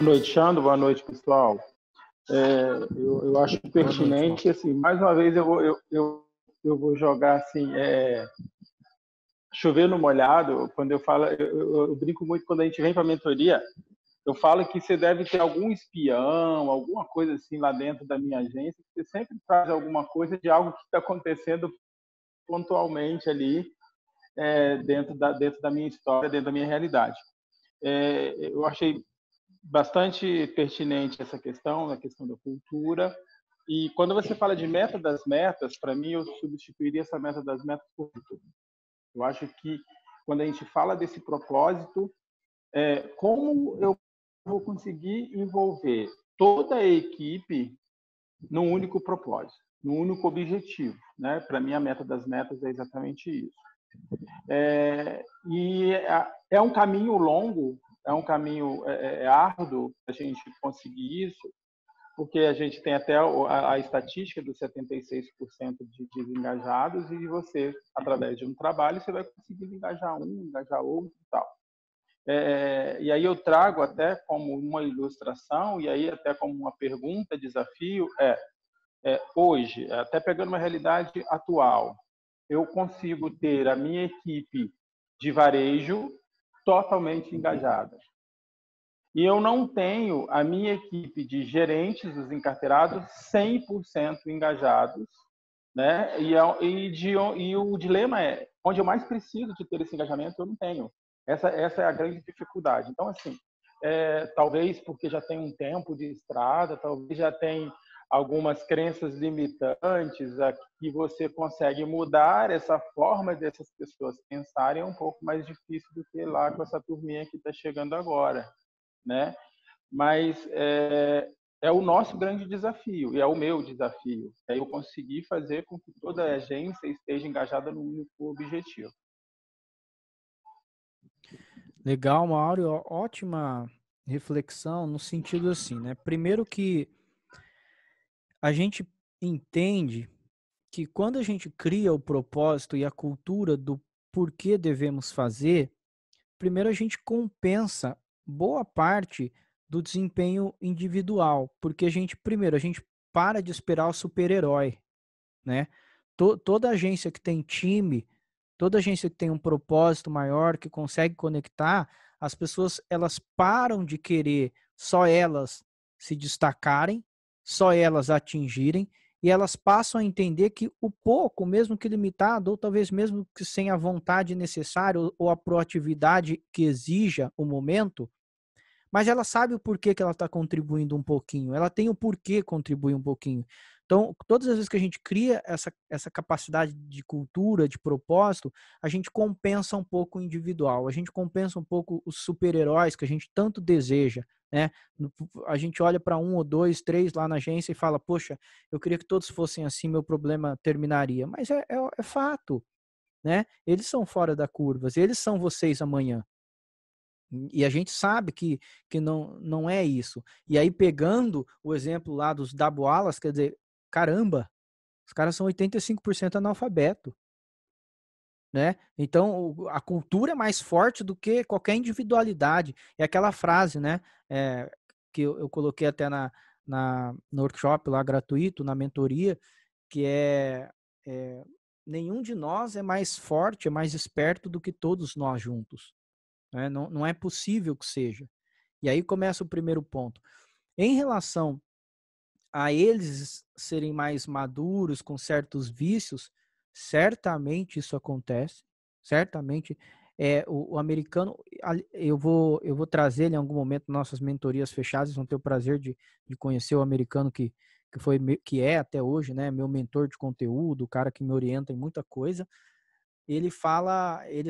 noite, Xando. Boa noite, pessoal. Eu acho pertinente, assim, mais uma vez eu vou jogar assim, chover no molhado. Quando eu falo, eu brinco muito quando a gente vem para a mentoria, eu falo que você deve ter algum espião, alguma coisa assim lá dentro da minha agência, que você sempre traz alguma coisa de algo que está acontecendo pontualmente ali, dentro da minha história, dentro da minha realidade. Eu achei bastante pertinente essa questão, a questão da cultura. E quando você fala de meta das metas, para mim eu substituiria essa meta das metas por cultura. Eu acho que quando a gente fala desse propósito, como eu vou conseguir envolver toda a equipe num único propósito, num único objetivo, né? Para mim a meta das metas é exatamente isso. É um caminho longo, é um caminho árduo a gente conseguir isso, porque a gente tem até a estatística dos 76% de desengajados, e você, através de um trabalho, você vai conseguir engajar um, engajar outro e tal. E aí eu trago até como uma ilustração, e aí até como uma pergunta, desafio, hoje, até pegando uma realidade atual, eu consigo ter a minha equipe de varejo totalmente engajada. E eu não tenho a minha equipe de gerentes, os encarteirados, 100% engajados, né? E o dilema é, onde eu mais preciso de ter esse engajamento, eu não tenho. Essa é a grande dificuldade. Então, assim, talvez porque já tem um tempo de estrada, talvez já tem algumas crenças limitantes que você consegue mudar essa forma dessas pessoas pensarem, é um pouco mais difícil do que lá com essa turminha que está chegando agora, né? Mas é o nosso grande desafio, e é o meu desafio, é eu conseguir fazer com que toda a agência esteja engajada no único objetivo. Legal, Mauro, ótima reflexão no sentido assim, né? Primeiro que a gente entende que quando a gente cria o propósito e a cultura do porquê devemos fazer, primeiro a gente compensa boa parte do desempenho individual, porque primeiro, a gente para de esperar o super-herói, né? Toda agência que tem time, toda agência que tem um propósito maior, que consegue conectar, as pessoas, elas param de querer só elas se destacarem, só elas atingirem, e elas passam a entender que o pouco, mesmo que limitado, ou talvez mesmo que sem a vontade necessária, ou a proatividade que exija o momento, mas ela sabe o porquê que ela está contribuindo um pouquinho, ela tem o porquê contribuir um pouquinho. Então, todas as vezes que a gente cria essa capacidade de cultura, de propósito, a gente compensa um pouco o individual, a gente compensa um pouco os super-heróis que a gente tanto deseja, né? A gente olha para um ou dois, três lá na agência e fala, poxa, eu queria que todos fossem assim, meu problema terminaria. Mas é fato, né? Eles são fora da curva, eles são vocês amanhã. E a gente sabe que não é isso. E aí, pegando o exemplo lá dos dabualas, quer dizer, caramba, os caras são 85% analfabeto, né? Então, a cultura é mais forte do que qualquer individualidade. É aquela frase, né? Que eu coloquei até no workshop lá gratuito, na mentoria, que nenhum de nós é mais forte, é mais esperto do que todos nós juntos. Né? Não é possível que seja. E aí começa o primeiro ponto. Em relação a eles serem mais maduros, com certos vícios, certamente isso acontece. Certamente o americano, eu vou trazer ele em algum momento nossas mentorias fechadas, vão ter o prazer de conhecer o americano que é até hoje, né, meu mentor de conteúdo, o cara que me orienta em muita coisa. Ele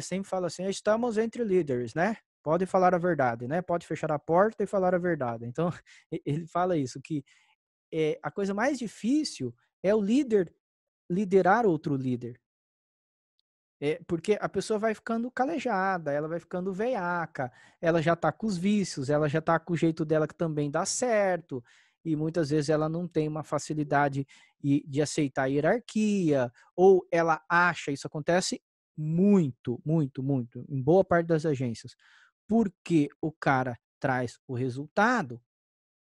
sempre fala assim, estamos entre líderes, né? Pode falar a verdade, né? Pode fechar a porta e falar a verdade. Então, ele fala isso, que a coisa mais difícil é o líder liderar outro líder. Porque a pessoa vai ficando calejada, ela vai ficando veiaca, ela já tá com os vícios, ela já tá com o jeito dela que também dá certo, e muitas vezes ela não tem uma facilidade de aceitar a hierarquia, ou ela acha, isso acontece muito, muito, muito, em boa parte das agências, porque o cara traz o resultado,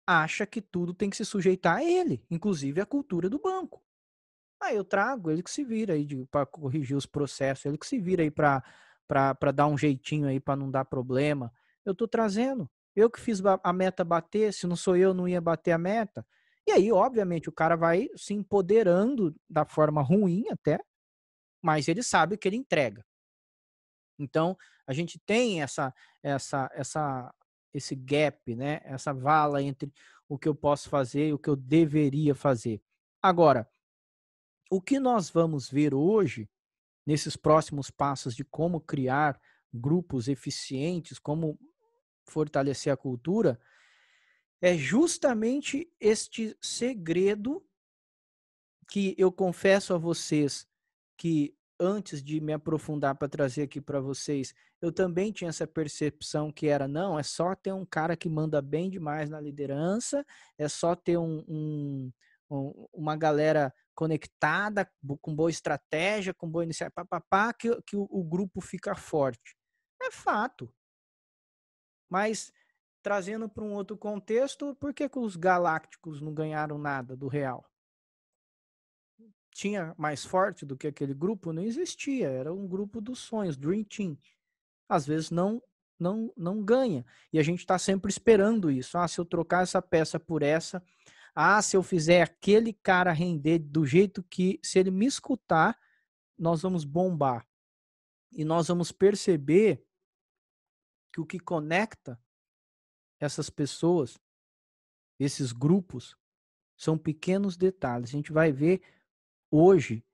acha que tudo tem que se sujeitar a ele, inclusive a cultura do banco. Aí eu trago, ele que se vira aí para corrigir os processos, ele que se vira aí para dar um jeitinho aí para não dar problema. Eu estou trazendo. Eu que fiz a meta bater, se não sou eu, não ia bater a meta. E aí, obviamente, o cara vai se empoderando da forma ruim até, mas ele sabe que ele entrega. Então, a gente tem esse gap, né? Essa vala entre o que eu posso fazer e o que eu deveria fazer. Agora, o que nós vamos ver hoje, nesses próximos passos de como criar grupos eficientes, como fortalecer a cultura, é justamente este segredo que eu confesso a vocês que antes de me aprofundar para trazer aqui para vocês, eu também tinha essa percepção que era, não, é só ter um cara que manda bem demais na liderança, é só ter uma galera conectada, com boa estratégia, com boa iniciativa, papapá, que o grupo fica forte. É fato. Mas, trazendo para um outro contexto, por que os galácticos não ganharam nada do Real? Tinha mais forte do que aquele grupo? Não existia. Era um grupo dos sonhos, Dream Team. Às vezes não ganha. E a gente está sempre esperando isso. Ah, se eu trocar essa peça por essa, se eu fizer aquele cara render do jeito que, se ele me escutar, nós vamos bombar. E nós vamos perceber que o que conecta essas pessoas, esses grupos, são pequenos detalhes. A gente vai ver hoje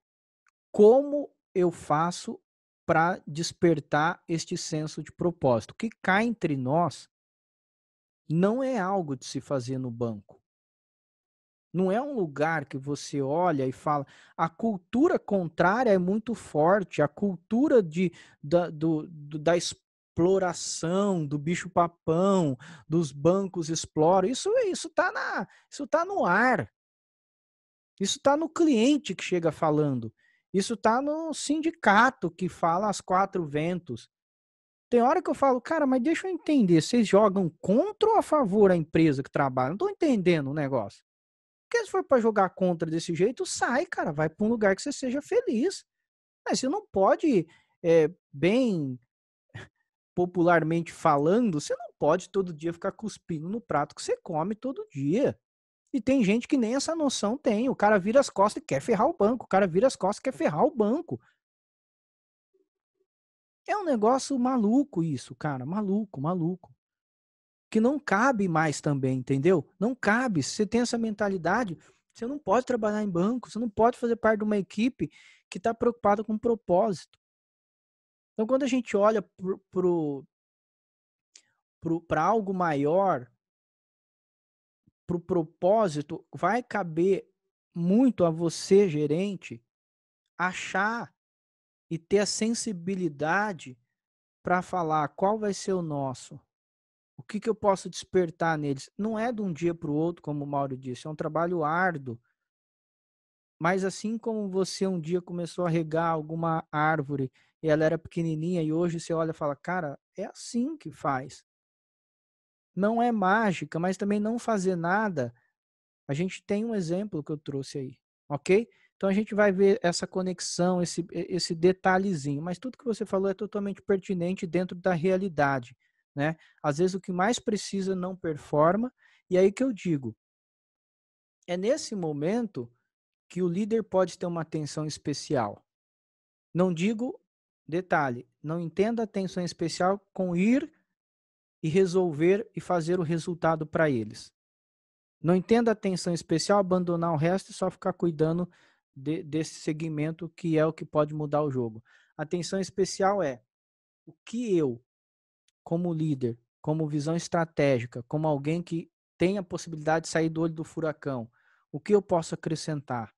como eu faço para despertar este senso de propósito. O que cá entre nós não é algo de se fazer no banco. Não é um lugar que você olha e fala. A cultura contrária é muito forte. A cultura da exploração, do bicho-papão, dos bancos exploram. Isso tá no ar. Isso está no cliente que chega falando. Isso está no sindicato que fala às quatro ventos. Tem hora que eu falo, cara, mas deixa eu entender. Vocês jogam contra ou a favor a empresa que trabalha? Não estou entendendo o negócio. Porque se for para jogar contra desse jeito, sai, cara. Vai para um lugar que você seja feliz. Mas você não pode, bem popularmente falando, você não pode todo dia ficar cuspindo no prato que você come todo dia. E tem gente que nem essa noção tem. O cara vira as costas e quer ferrar o banco. O cara vira as costas e quer ferrar o banco. É um negócio maluco isso, cara. Maluco, maluco. Que não cabe mais também, entendeu? Não cabe. Se você tem essa mentalidade, você não pode trabalhar em banco. Você não pode fazer parte de uma equipe que está preocupada com propósito. Então, quando a gente olha para algo maior, para o propósito, vai caber muito a você, gerente, achar e ter a sensibilidade para falar qual vai ser o nosso. O que eu posso despertar neles? Não é de um dia para o outro, como o Mauro disse, é um trabalho árduo. Mas assim como você um dia começou a regar alguma árvore e ela era pequenininha e hoje você olha e fala, cara, é assim que faz. Não é mágica, mas também não fazer nada. A gente tem um exemplo que eu trouxe aí, ok? Então a gente vai ver essa conexão, esse detalhezinho, mas tudo que você falou é totalmente pertinente dentro da realidade, né? Às vezes o que mais precisa não performa, e aí que eu digo, é nesse momento que o líder pode ter uma atenção especial. Não digo, detalhe, não entenda atenção especial com ir e resolver e fazer o resultado para eles. Não entenda atenção especial, abandonar o resto e só ficar cuidando desse segmento que é o que pode mudar o jogo. Atenção especial é o que eu, como líder, como visão estratégica, como alguém que tem a possibilidade de sair do olho do furacão, o que eu posso acrescentar?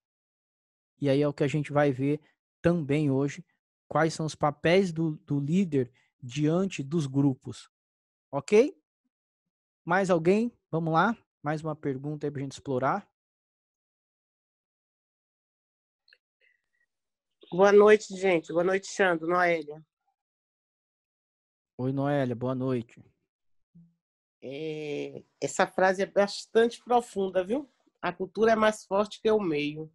E aí é o que a gente vai ver também hoje, quais são os papéis do líder diante dos grupos. Ok? Mais alguém? Vamos lá? Mais uma pergunta aí para a gente explorar. Boa noite, gente. Boa noite, Xandro, Noélia. Oi, Noélia, boa noite. Essa frase é bastante profunda, viu? A cultura é mais forte que o meio.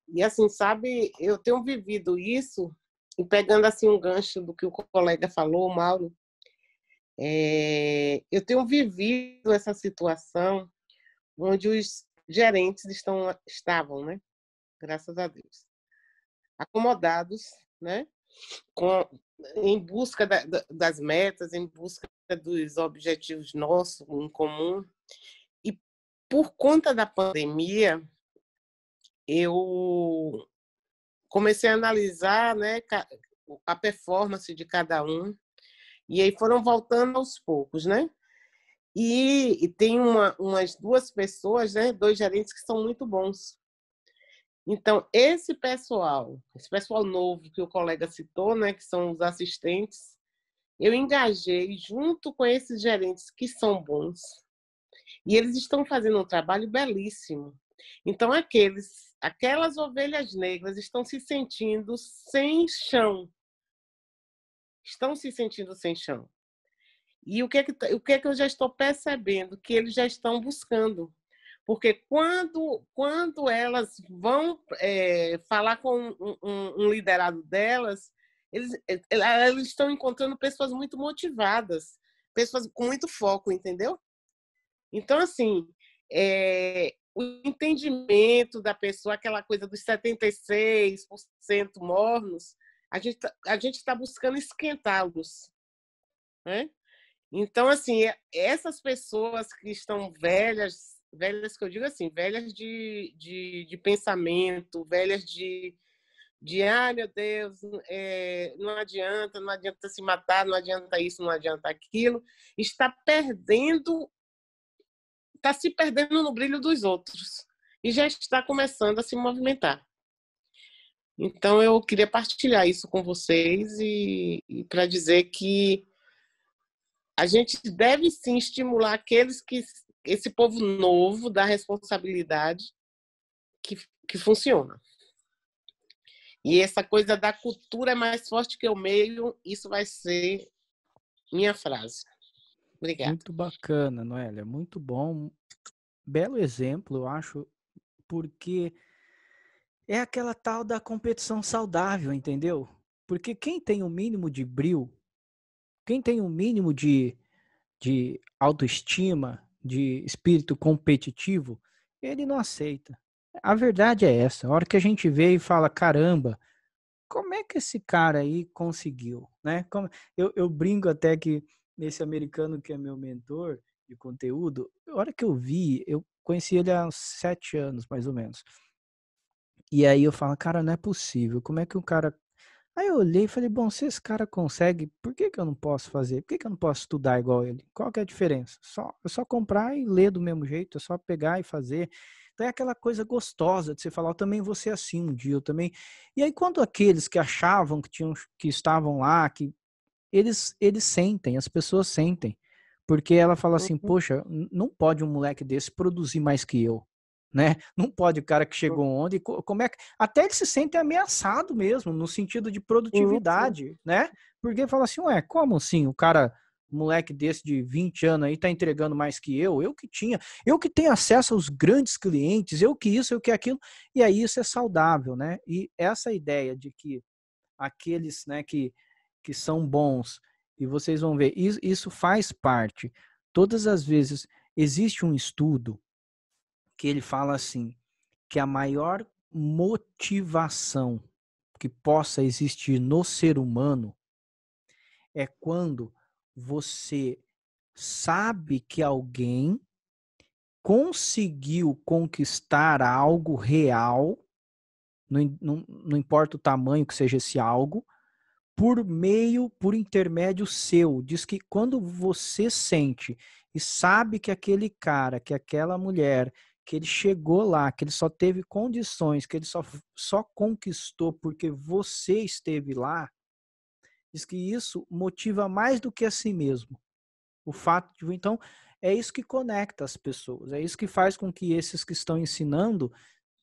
E assim, sabe, eu tenho vivido isso, e pegando assim um gancho do que o colega falou, o Mauro, eu tenho vivido essa situação onde os gerentes estavam, né? Graças a Deus, acomodados, né? Em busca das metas, em busca dos objetivos nossos em comum. E por conta da pandemia, eu comecei a analisar, né, a performance de cada um, e aí foram voltando aos poucos, né? E tem umas duas pessoas, né, dois gerentes que são muito bons. Então, esse pessoal novo que o colega citou, né, que são os assistentes, eu engajei junto com esses gerentes que são bons, e eles estão fazendo um trabalho belíssimo. Então, aquelas ovelhas negras estão se sentindo sem chão. Estão se sentindo sem chão. E o que é que eu já estou percebendo? Que eles já estão buscando. Porque quando elas vão falar com um liderado delas, eles estão encontrando pessoas muito motivadas, pessoas com muito foco, entendeu? Então, assim, o entendimento da pessoa, aquela coisa dos 76% mornos, a gente está buscando esquentá-los, né? Então, assim, essas pessoas que estão velhas que eu digo assim, velhas de pensamento, velhas ai meu Deus, não adianta se matar, não adianta isso, não adianta aquilo, está se perdendo no brilho dos outros e já está começando a se movimentar. Então, eu queria partilhar isso com vocês e para dizer que a gente deve sim estimular esse povo novo da responsabilidade que funciona. E essa coisa da cultura é mais forte que o meio, isso vai ser minha frase. Obrigada. Muito bacana, Noélia, muito bom. Belo exemplo, eu acho, porque é aquela tal da competição saudável, entendeu? Porque quem tem o mínimo de brio, quem tem o mínimo de autoestima, de espírito competitivo, ele não aceita. A verdade é essa. A hora que a gente vê e fala, caramba, como é que esse cara aí conseguiu, né? Eu brinco até que esse americano que é meu mentor de conteúdo, a hora que eu vi, eu conheci ele há uns 7 anos, mais ou menos. E aí eu falo, cara, não é possível. Como é que o cara... Aí eu olhei e falei, bom, se esse cara consegue, por que eu não posso fazer? Por que eu não posso estudar igual ele? Qual que é a diferença? É só comprar e ler do mesmo jeito, é só pegar e fazer. Então é aquela coisa gostosa de você falar, eu também vou ser assim um dia, eu também. E aí quando aqueles que achavam que estavam lá, que eles sentem, as pessoas sentem. Porque ela fala assim, poxa, não pode um moleque desse produzir mais que eu, né? Não pode o cara que chegou ontem, como é que... Até ele se sente ameaçado mesmo, no sentido de produtividade, né? Porque fala assim, ué, como assim o cara, moleque desse de 20 anos aí tá entregando mais que eu que tenho acesso aos grandes clientes, eu que isso, eu que aquilo, e aí isso é saudável, né? E essa ideia de que aqueles, né, que são bons, e vocês vão ver, isso faz parte. Todas as vezes existe um estudo que ele fala assim, que a maior motivação que possa existir no ser humano é quando você sabe que alguém conseguiu conquistar algo real, não importa o tamanho que seja esse algo, por intermédio seu. Diz que quando você sente e sabe que aquele cara, que aquela mulher, que ele chegou lá, que ele só teve condições, que ele só conquistou porque você esteve lá, diz que isso motiva mais do que a si mesmo. O fato de, então, é isso que conecta as pessoas, é isso que faz com que esses que estão ensinando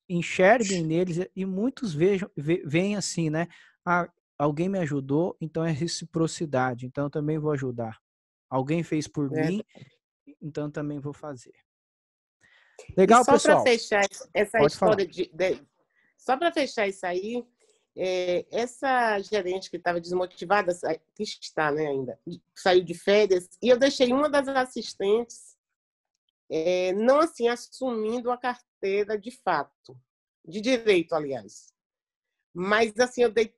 enxerguem neles e muitos veem assim, né? Ah, alguém me ajudou, então é reciprocidade, então eu também vou ajudar. Alguém fez por É. mim, então também vou fazer. E Legal, só para pessoal? fechar essa Pode história só para fechar isso aí, essa gerente que estava desmotivada, que está, né, ainda, saiu de férias, e eu deixei uma das assistentes, não assim, assumindo a carteira de fato, de direito, aliás. Mas assim, eu dei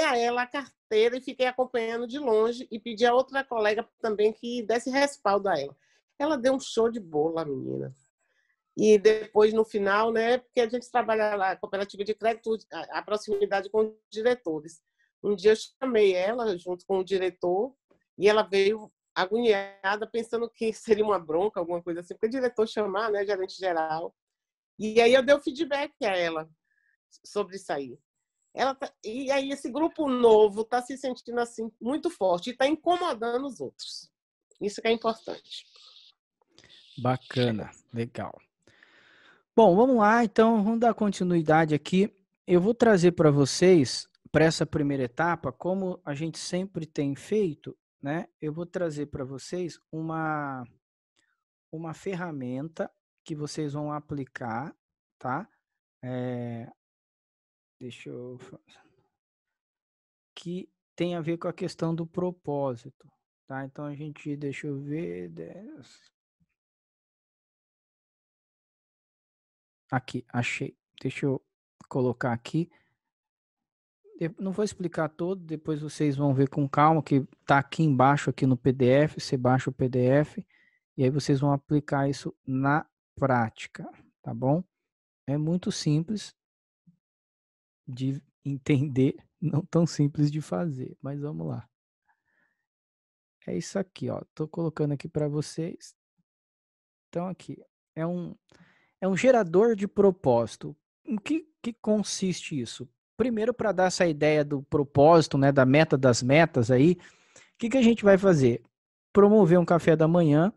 a ela a carteira e fiquei acompanhando de longe e pedi a outra colega também que desse respaldo a ela. Ela deu um show de bola, menina. E depois, no final, né, porque a gente trabalha lá, cooperativa de crédito, a proximidade com os diretores. Um dia eu chamei ela junto com o diretor e ela veio agoniada, pensando que seria uma bronca, alguma coisa assim, porque o diretor chamar, né, gerente geral. E aí eu dei o feedback a ela sobre isso aí. E aí esse grupo novo está se sentindo assim muito forte e está incomodando os outros. Isso que é importante. Bacana, legal. Bom, vamos lá, então vamos dar continuidade aqui. Eu vou trazer para vocês, para essa primeira etapa, como a gente sempre tem feito, né? Eu vou trazer para vocês uma ferramenta que vocês vão aplicar, tá? Deixa eu... Que tem a ver com a questão do propósito, tá? Então a gente, deixa eu ver... Aqui, achei. Deixa eu colocar aqui. Não vou explicar todo, depois vocês vão ver com calma, que tá aqui embaixo, aqui no PDF, você baixa o PDF, e aí vocês vão aplicar isso na prática, tá bom? É muito simples de entender, não tão simples de fazer, mas vamos lá. É isso aqui, ó, tô colocando aqui para vocês. Então aqui, é um gerador de propósito. Em que consiste isso? Primeiro, para dar essa ideia do propósito, né, da meta das metas aí, o que a gente vai fazer? Promover um café da manhã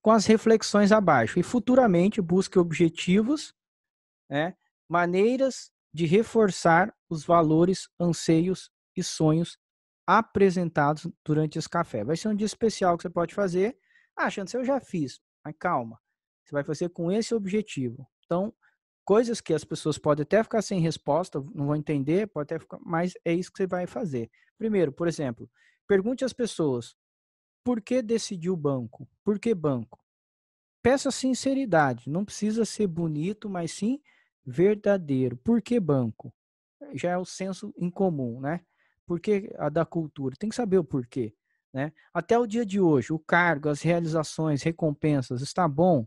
com as reflexões abaixo e futuramente busque objetivos, né, maneiras de reforçar os valores, anseios e sonhos apresentados durante esse café. Vai ser um dia especial que você pode fazer. Achando, se eu já fiz, mas calma, você vai fazer com esse objetivo. Então, coisas que as pessoas podem até ficar sem resposta, não vão entender, pode até ficar, mas é isso que você vai fazer. Primeiro, por exemplo, pergunte às pessoas: por que decidiu banco? Por que banco? Peça sinceridade, não precisa ser bonito, mas sim verdadeiro. Por que banco? Já é o senso em comum, né? Por que a da cultura? Tem que saber o porquê, né? Até o dia de hoje, o cargo, as realizações, recompensas, está bom?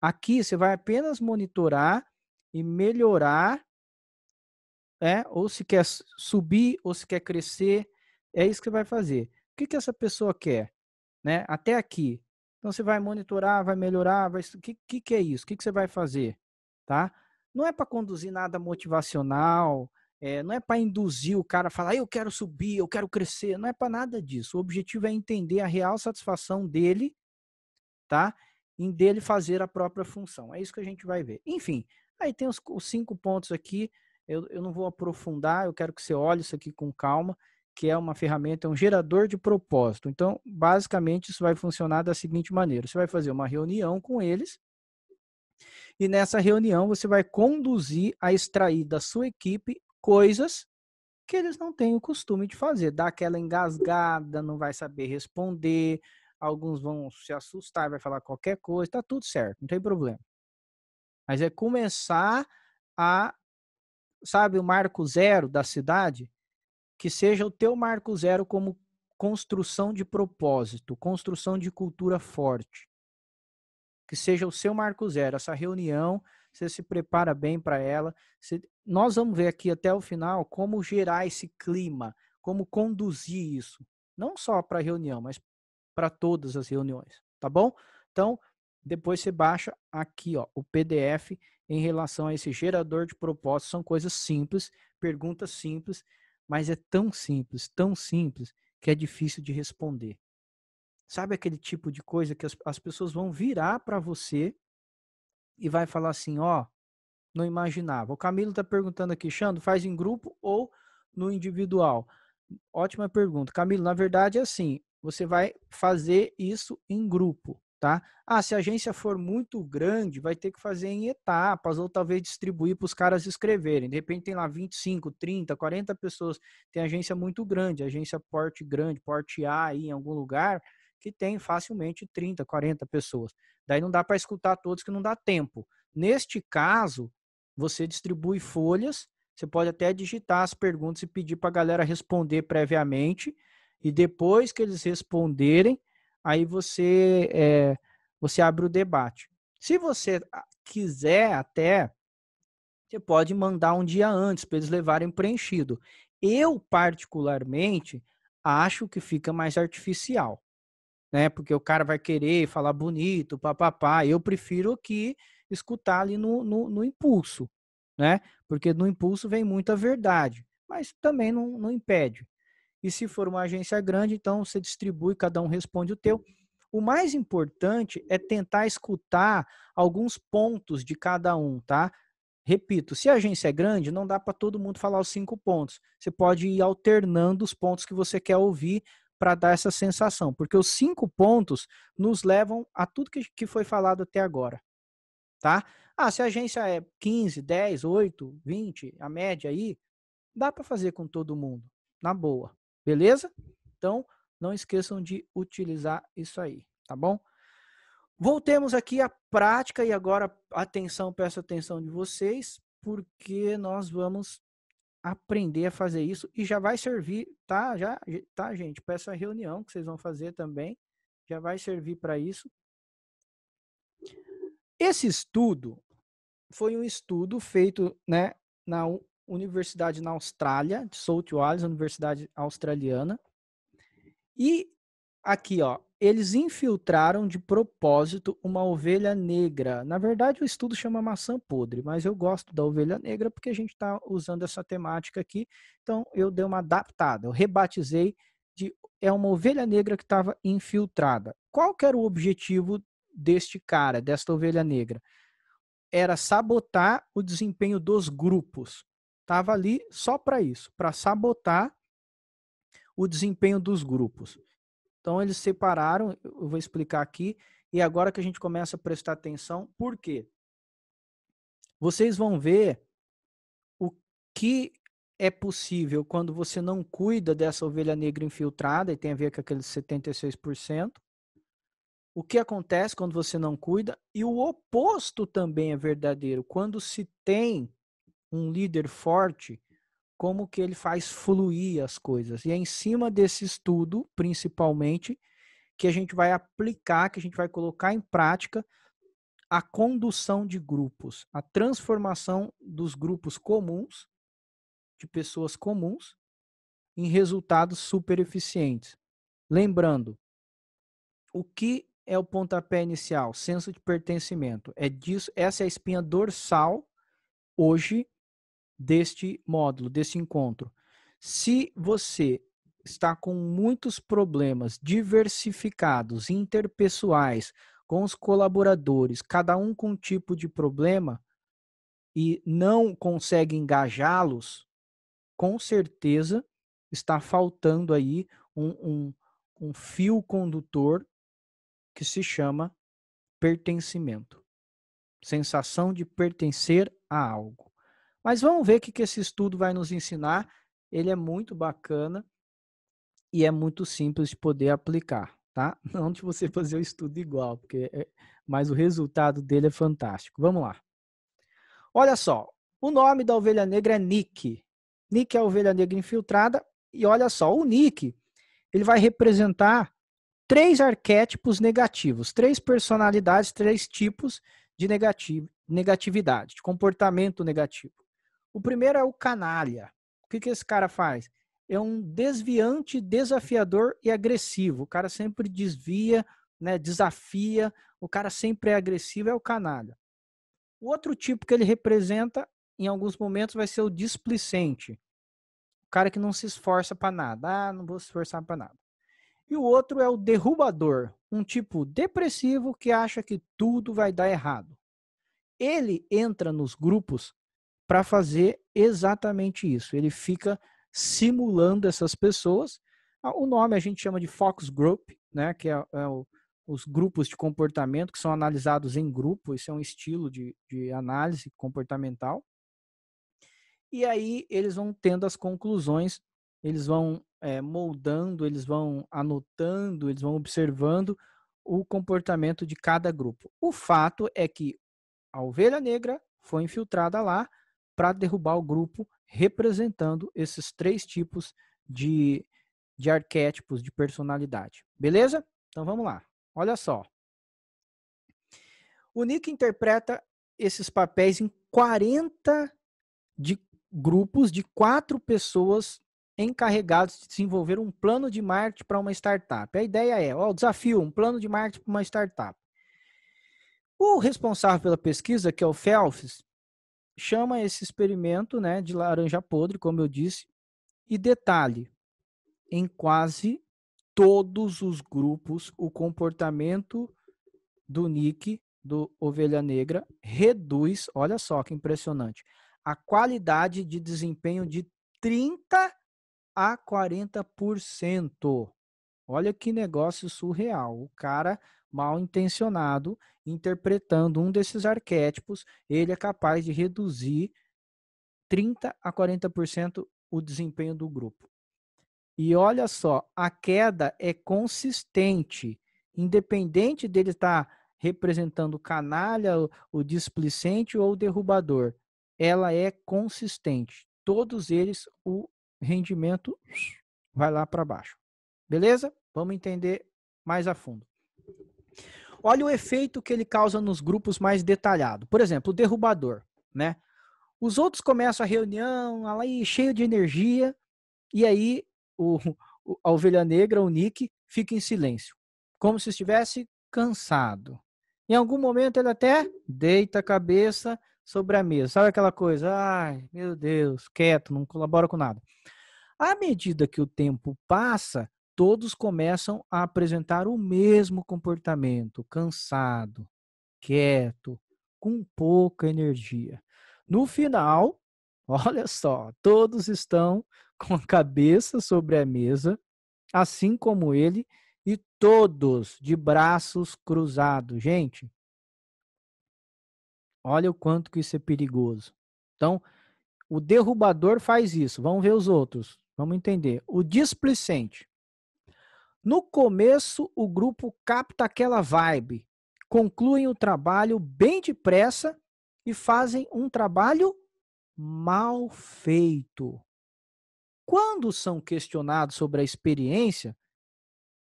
Aqui você vai apenas monitorar e melhorar, ou se quer subir, ou se quer crescer, é isso que você vai fazer. O que essa pessoa quer, né? Até aqui. Então você vai monitorar, vai melhorar, o que é isso? O que você vai fazer, tá? Não é para conduzir nada motivacional, não é para induzir o cara a falar, eu quero subir, eu quero crescer, não é para nada disso. O objetivo é entender a real satisfação dele, tá? Em dele fazer a própria função. É isso que a gente vai ver. Enfim, aí tem os 5 pontos aqui, eu não vou aprofundar, eu quero que você olhe isso aqui com calma, que é uma ferramenta, é um gerador de propósito. Então, basicamente, isso vai funcionar da seguinte maneira: você vai fazer uma reunião com eles, e nessa reunião você vai conduzir a extrair da sua equipe coisas que eles não têm o costume de fazer. Dá aquela engasgada, não vai saber responder, alguns vão se assustar, vai falar qualquer coisa, tá tudo certo, não tem problema. Mas é começar a, sabe, o marco zero da cidade, que seja o teu marco zero como construção de propósito, construção de cultura forte. Que seja o seu marco zero. Essa reunião, você se prepara bem para ela. Nós vamos ver aqui até o final como gerar esse clima, como conduzir isso. Não só para a reunião, mas para todas as reuniões, tá bom? Então, depois você baixa aqui, ó, o PDF em relação a esse gerador de propósitos. São coisas simples, perguntas simples, mas é tão simples, que é difícil de responder. Sabe aquele tipo de coisa que as pessoas vão virar para você e vai falar assim, ó, não imaginava. O Camilo está perguntando aqui, Xando, faz em grupo ou no individual? Ótima pergunta. Camilo, na verdade é assim, você vai fazer isso em grupo, tá? Ah, se a agência for muito grande, vai ter que fazer em etapas ou talvez distribuir para os caras escreverem. De repente tem lá 25, 30, 40 pessoas. Tem agência muito grande, agência porte grande, porte A aí em algum lugar, que tem facilmente 30, 40 pessoas. Daí não dá para escutar todos, que não dá tempo. Neste caso, você distribui folhas, você pode até digitar as perguntas e pedir para a galera responder previamente, e depois que eles responderem, aí você abre o debate. Se você quiser até, você pode mandar um dia antes para eles levarem preenchido. Eu, particularmente, acho que fica mais artificial, né? Porque o cara vai querer falar bonito, papapá. Eu prefiro que escutar ali no impulso, né? Porque no impulso vem muita verdade, mas também não impede. E se for uma agência grande, então você distribui, cada um responde o teu. O mais importante é tentar escutar alguns pontos de cada um, tá? Repito, se a agência é grande, não dá para todo mundo falar os 5 pontos. Você pode ir alternando os pontos que você quer ouvir para dar essa sensação, porque os 5 pontos nos levam a tudo que foi falado até agora, tá? Ah, se a agência é 15, 10, 8, 20, a média aí, dá para fazer com todo mundo, na boa, beleza? Então, não esqueçam de utilizar isso aí, tá bom? Voltemos aqui à prática e agora, atenção, peço atenção de vocês, porque nós vamos aprender a fazer isso e já vai servir, tá? Tá, gente? Para essa reunião que vocês vão fazer também, já vai servir para isso. Esse estudo foi um estudo feito, né, na universidade na Austrália, de South Wales, universidade australiana. E aqui, ó, eles infiltraram de propósito uma ovelha negra. Na verdade, o estudo chama maçã podre, mas eu gosto da ovelha negra porque a gente está usando essa temática aqui. Então, eu dei uma adaptada, eu rebatizei de é uma ovelha negra que estava infiltrada. Qual que era o objetivo deste cara, desta ovelha negra? Era sabotar o desempenho dos grupos. Estava ali só para isso, para sabotar o desempenho dos grupos. Então, eles separaram, eu vou explicar aqui, e agora que a gente começa a prestar atenção, por quê? Vocês vão ver o que é possível quando você não cuida dessa ovelha negra infiltrada, e tem a ver com aqueles 76%. O que acontece quando você não cuida, e o oposto também é verdadeiro. Quando se tem um líder forte, como que ele faz fluir as coisas. E é em cima desse estudo, principalmente, que a gente vai aplicar, que a gente vai colocar em prática a condução de grupos, a transformação dos grupos comuns, de pessoas comuns, em resultados super eficientes. Lembrando, o que é o pontapé inicial? Senso de pertencimento. É disso, essa é a espinha dorsal hoje deste módulo, desse encontro. Se você está com muitos problemas diversificados, interpessoais, com os colaboradores, cada um com um tipo de problema, e não consegue engajá-los, com certeza está faltando aí um fio condutor que se chama pertencimento. Sensação de pertencer a algo. Mas vamos ver o que esse estudo vai nos ensinar. Ele é muito bacana e é muito simples de poder aplicar, tá? Não de você fazer o estudo igual, mas o resultado dele é fantástico. Vamos lá. Olha só, o nome da ovelha negra é Nick. Nick é a ovelha negra infiltrada e olha só, o Nick, ele vai representar 3 arquétipos negativos, 3 personalidades, 3 tipos de negatividade, de comportamento negativo. O primeiro é o canalha. O que esse cara faz? É um desviante, desafiador e agressivo. O cara sempre desvia, né, desafia, o cara sempre é agressivo, é o canalha. O outro tipo que ele representa, em alguns momentos, vai ser o displicente. O cara que não se esforça para nada. Ah, não vou se esforçar para nada. E o outro é o derrubador, um tipo depressivo que acha que tudo vai dar errado. Ele entra nos grupos para fazer exatamente isso. Ele fica simulando essas pessoas, O nome a gente chama de Focus Group, né? Que os grupos de comportamento que são analisados em grupo. Isso é um estilo de análise comportamental. E aí eles vão tendo as conclusões, eles vão moldando, eles vão anotando, eles vão observando o comportamento de cada grupo. O fato é que a ovelha negra foi infiltrada lá para derrubar o grupo, representando esses 3 tipos de arquétipos de personalidade. Beleza? Então vamos lá. Olha só. O Nick interpreta esses papéis em 40 grupos de 4 pessoas encarregados de desenvolver um plano de marketing para uma startup. A ideia é, o desafio, um plano de marketing para uma startup. O responsável pela pesquisa, que é o Phelps, chama esse experimento, né, de laranja podre, como eu disse, e detalhe, em quase todos os grupos, o comportamento do Nick, do Ovelha Negra, reduz, olha só que impressionante, a qualidade de desempenho de 30% a 40%. Olha que negócio surreal. O cara mal intencionado, interpretando um desses arquétipos, ele é capaz de reduzir 30% a 40% o desempenho do grupo. E olha só, a queda é consistente, independente dele estar representando o canalha, o displicente ou o derrubador. Ela é consistente. Todos eles, o rendimento vai lá para baixo. Beleza? Vamos entender mais a fundo. Olha o efeito que ele causa nos grupos mais detalhado. Por exemplo, o derrubador, né? Os outros começam a reunião, aí cheio de energia, e aí a ovelha negra, o Nick, fica em silêncio, como se estivesse cansado. Em algum momento ele até deita a cabeça sobre a mesa. Sabe aquela coisa? Ai, meu Deus, quieto, não colabora com nada. À medida que o tempo passa, todos começam a apresentar o mesmo comportamento, cansado, quieto, com pouca energia. No final, olha só, todos estão com a cabeça sobre a mesa, assim como ele, e todos de braços cruzados. Gente, olha o quanto que isso é perigoso. Então, o derrubador faz isso. Vamos ver os outros. Vamos entender. O displicente. No começo, o grupo capta aquela vibe, concluem o trabalho bem depressa e fazem um trabalho mal feito. Quando são questionados sobre a experiência,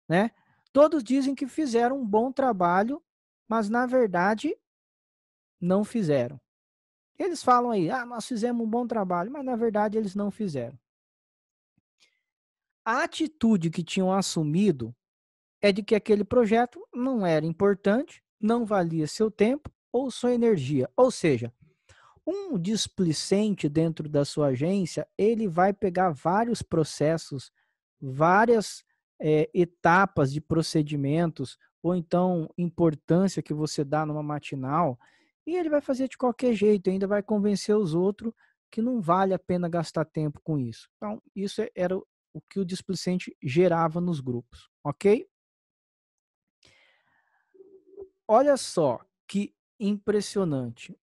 né, todos dizem que fizeram um bom trabalho, mas na verdade não fizeram. Eles falam aí, nós fizemos um bom trabalho, mas na verdade eles não fizeram. A atitude que tinham assumido é de que aquele projeto não era importante, não valia seu tempo ou sua energia. Ou seja, um displicente dentro da sua agência, ele vai pegar vários processos, várias etapas de procedimentos, ou então importância que você dá numa matinal, e ele vai fazer de qualquer jeito, ainda vai convencer os outros que não vale a pena gastar tempo com isso. Então, isso era o que o displicente gerava nos grupos, ok? Olha só que impressionante.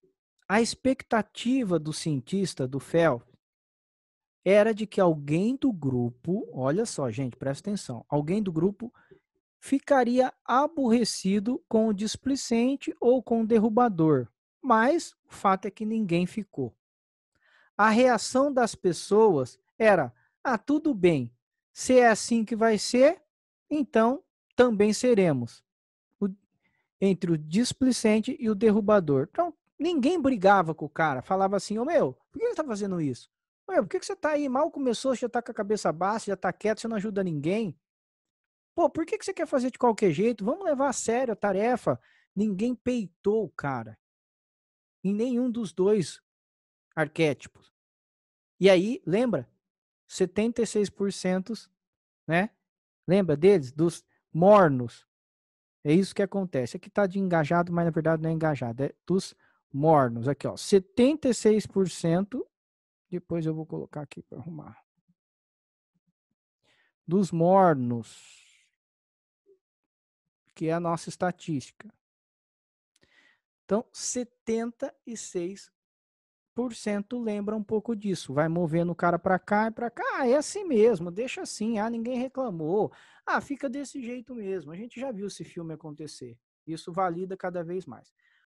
A expectativa do cientista, do Phelps, era de que alguém do grupo, olha só, gente, presta atenção, alguém do grupo ficaria aborrecido com o displicente ou com o derrubador. Mas o fato é que ninguém ficou. A reação das pessoas era: tudo bem, se é assim que vai ser, então também seremos. Entre o displicente e o derrubador. Então, ninguém brigava com o cara, falava assim, meu, por que ele tá fazendo isso? Meu, por que você tá aí? Mal começou, você já tá com a cabeça baixa, já tá quieto, você não ajuda ninguém. Pô, por que você quer fazer de qualquer jeito? Vamos levar a sério a tarefa. Ninguém peitou o cara. Em nenhum dos dois arquétipos. E aí, lembra? 76%, né? Lembra deles? Dos mornos. É isso que acontece. Aqui está de engajado, mas na verdade não é engajado. É dos mornos. Aqui, ó. 76%. Depois eu vou colocar aqui para arrumar. dos mornos, que é a nossa estatística. Então, 76% lembra um pouco disso. Vai movendo o cara para cá e para cá. Ah, é assim mesmo, deixa assim. Ah, ninguém reclamou. Ah, fica desse jeito mesmo. A gente já viu esse filme acontecer. Isso valida cada vez mais.